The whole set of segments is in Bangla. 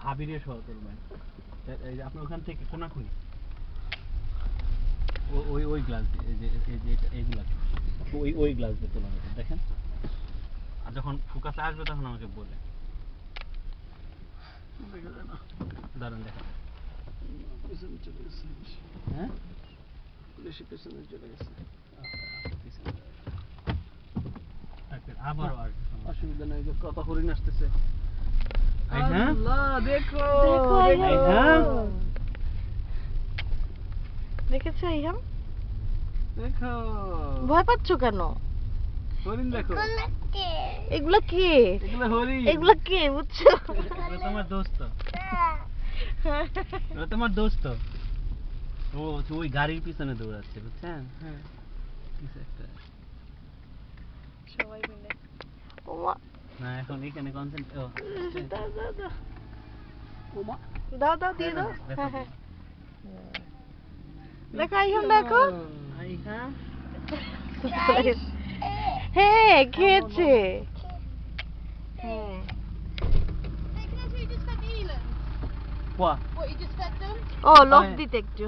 ভাবিরে সহ তুলবেন। এই যে আপনি ওখান থেকে কোনাকুনি ওই ওই গ্লাস দিয়ে এই যে এইগুলা ওই ওই গ্লাস দিয়ে তোলা হবে দেখেন। আর যখন ফোকাসে আসবে তখন আমাকে বলে দাঁড়ান দেখেন। পিছনে চলে গেছে। হ্যাঁ পুলিশের পিছনে চলে গেছে। আবারও আসবে, অসুবিধা নাই। যে কত হরিণ আসতেছে। আল্লাহ দেখো দেখেছো ইহাম? দেখো ভয় পাচ্ছ কেন? হরিণ দেখো। এগুলা কে? এগুলো হরিণ। এগুলা কে বুঝছো? এটা তোমার দোস্ত। এটা তোমার দোস্ত। ও ওই গাড়ির পিছনে দৌড়াচ্ছে বুঝছেন? হ্যাঁ কিছু একটা সবাই মিলে। ওমা না এখন এখানে কনসেন্ট্রেট। ও দাও দাও দাও ওমা দাও দাও দিয়ে দাও। হ্যাঁ হ্যাঁ দেখো ইহাম দেখো। আইহা হ্যাঁ খেয়েছে। হ্যাঁ What? What, you just fed them? ও লোভ দিতে একটু।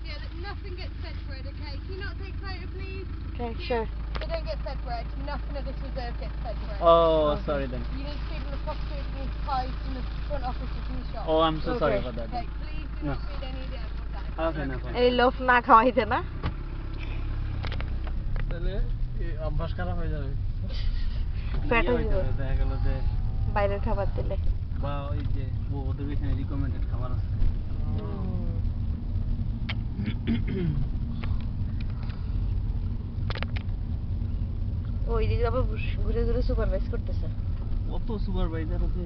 Yeah, nothing gets fed bread, okay? Can you not take photo, please? Okay, sure. They don't get fed bread. Nothing of this reserve gets fed bread. Oh, sorry then. You need to feed them the proper food and these pies from the front office from the shop. Oh, I'm so sorry Okay. about that. Okay, please do No. not feed any of the animals. Okay, no problem. এই লোভ না খাওয়াইতে না? তাহলে অভ্যাস খারাপ হয়ে যাবে। ফ্যাট হয়ে যাবে দেখা গেল যে বাইরের খাবার দিলে। বা ওই যে ওদের এখানে রিকমেন্ডেড খাবার আছে। ওই দিকে আবার ঘুরে ঘুরে সুপারভাইজ করতেছে। কত সুপারভাইজার আছে।